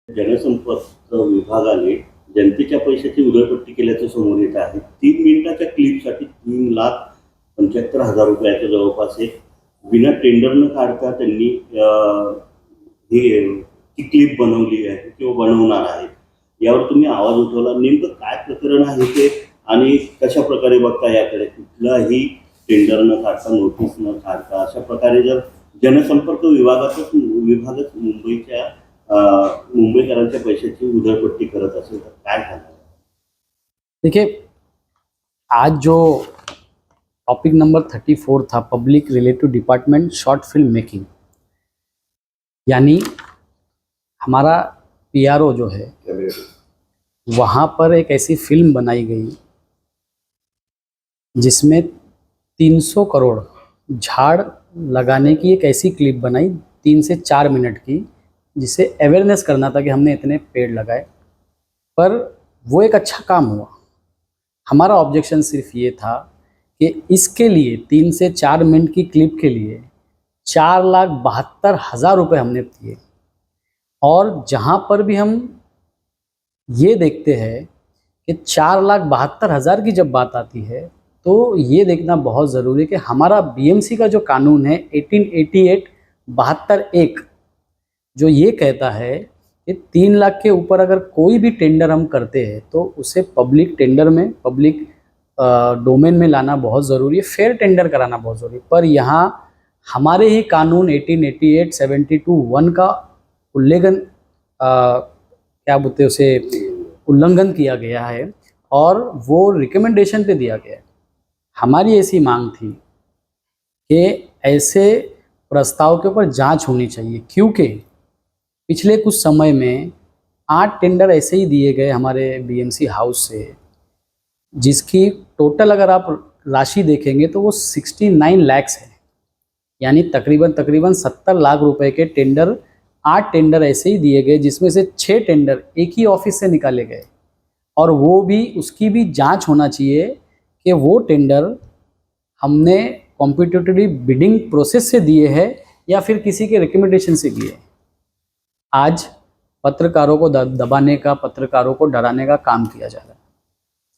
जनसंपर्क विभागाने जनतेच्या पैशाची उधळपट्टी केल्याचं समोर येत आहे. 3 मिनिटाच्या क्लिपसाठी 3,75,000 रुपयाच्या जवळपास एक विना टेंडर न काढता त्यांनी ही क्लिप बनवली आहे किंवा बनवणार आहेत. यावर तुम्ही आवाज उठवला. नेमकं काय प्रकरण आहे ते आणि कशा प्रकारे बघता याकडे? कुठलाही टेंडर न काढता, नोटीस न काढता अशा प्रकारे जर जनसंपर्क विभागच मुंबईकरांच्या पैशाची उधळपट्टी करत असेल तर काय करणार? देखिए, आज जो टॉपिक नंबर 34 था, public relative department short film making, यानी हमारा पीआरओ जो है वहाँ पर एक ऐसी फिल्म बनाई गई जिसमें 300 करोड़ झाड़ लगाने की एक ऐसी क्लिप बनाई 3 से 4 मिनट की, जिसे अवेयरनेस करना था कि हमने इतने पेड़ लगाए। पर वो एक अच्छा काम हुआ। हमारा ऑब्जेक्शन सिर्फ ये था कि इसके लिए 3 से 4 मिनट की क्लिप के लिए 4,72,000 रुपये हमने दिए। और जहाँ पर भी हम ये देखते हैं कि 4,72,000 की जब बात आती है तो ये देखना बहुत ज़रूरी है कि हमारा बीएमसी का जो कानून है 1888-72(1) जो ये कहता है कि 3 लाख के ऊपर अगर कोई भी टेंडर हम करते हैं तो उसे पब्लिक टेंडर में, पब्लिक डोमेन में लाना बहुत ज़रूरी है, फेयर टेंडर कराना बहुत ज़रूरी है। पर यहाँ हमारे ही कानून 1888-72(1) का क्या बोलते हैं उसे, उल्लंघन किया गया है और वो रिकमेंडेशन पे दिया गया है। हमारी ऐसी मांग थी कि ऐसे प्रस्ताव के ऊपर जांच होनी चाहिए, क्योंकि पिछले कुछ समय में 8 टेंडर ऐसे ही दिए गए हमारे बीएमसी हाउस से, जिसकी टोटल अगर आप राशि देखेंगे तो वो 69 लाख है, यानी तकरीबन 70 लाख रुपए के टेंडर, 8 टेंडर ऐसे ही दिए गए, जिसमें से 6 टेंडर एक ही ऑफिस से निकाले गए। और वो भी, उसकी भी जांच होना चाहिए कि वो टेंडर हमने कॉम्पिटिटिव बिडिंग प्रोसेस से दिए हैं या फिर किसी के रिकमेंडेशन से दिए। आज पत्रकारों को दबाने का, पत्रकारों को डराने का काम किया जा रहा है।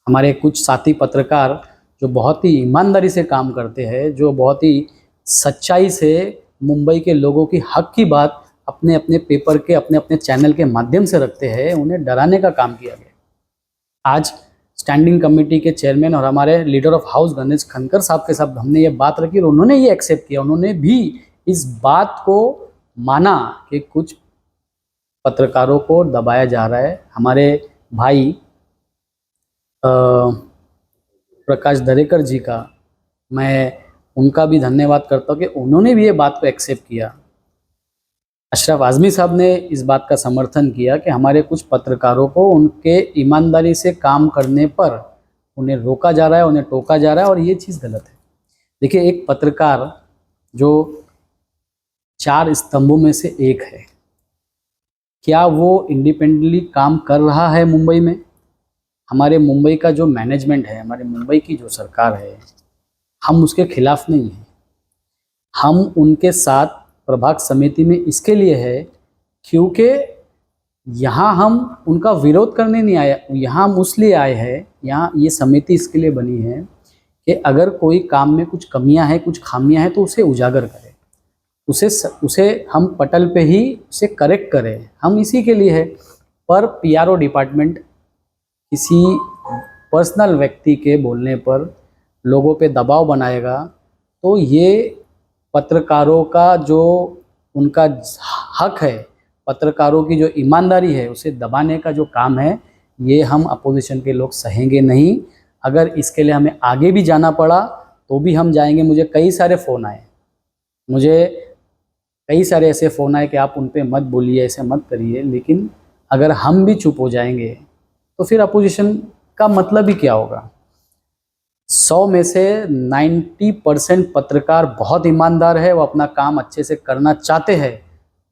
हमारे कुछ साथी पत्रकार जो बहुत ही ईमानदारी से काम करते हैं, जो बहुत ही सच्चाई से मुंबई के लोगों की हक की बात अपने अपने पेपर के, अपने अपने चैनल के माध्यम से रखते हैं, उन्हें डराने का काम किया गया। आज स्टैंडिंग कमेटी के चेयरमैन और हमारे लीडर ऑफ हाउस गणेश खनकर साहब के साथ हमने ये बात रखी और उन्होंने ये एक्सेप्ट किया, उन्होंने भी इस बात को माना कि कुछ पत्रकारों को दबाया जा रहा है। हमारे भाई प्रकाश दरेकर जी का मैं उनका भी धन्यवाद करता हूँ कि उन्होंने भी ये बात को एक्सेप्ट किया। अशरफ आज़मी साहब ने इस बात का समर्थन किया कि हमारे कुछ पत्रकारों को उनके ईमानदारी से काम करने पर उन्हें रोका जा रहा है, उन्हें टोका जा रहा है, और ये चीज़ गलत है। देखिए, एक पत्रकार जो 4 स्तंभों में से एक है, क्या वो इंडिपेंडेंटली काम कर रहा है मुंबई में? हमारे मुंबई का जो मैनेजमेंट है, हमारे मुंबई की जो सरकार है, हम उसके खिलाफ नहीं हैं। हम उनके साथ प्रभाग समिति में इसके लिए है क्योंकि यहाँ हम उनका विरोध करने नहीं आए, यहाँ हम उसलिए आए हैं, यहाँ ये समिति इसके लिए बनी है कि अगर कोई काम में कुछ कमियां हैं, कुछ खामियां हैं तो उसे उजागर करें, उसे हम पटल पे ही उसे करेक्ट करें, हम इसी के लिए है। पर पीआरओ डिपार्टमेंट किसी पर्सनल व्यक्ति के बोलने पर लोगों पे दबाव बनाएगा तो ये पत्रकारों का जो उनका हक है, पत्रकारों की जो ईमानदारी है, उसे दबाने का जो काम है, ये हम अपोजिशन के लोग सहेंगे नहीं। अगर इसके लिए हमें आगे भी जाना पड़ा तो भी हम जाएंगे। मुझे कई सारे फ़ोन आए, मुझे कई सारे ऐसे फ़ोन आए कि आप उन पे मत बोलिए, ऐसे मत करिए, लेकिन अगर हम भी चुप हो जाएंगे तो फिर अपोजिशन का मतलब ही क्या होगा? 100 में से 90% पत्रकार बहुत ईमानदार है, वो अपना काम अच्छे से करना चाहते हैं,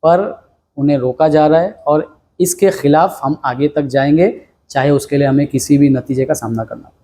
पर उन्हें रोका जा रहा है और इसके खिलाफ हम आगे तक जाएंगे, चाहे उसके लिए हमें किसी भी नतीजे का सामना करना पड़े।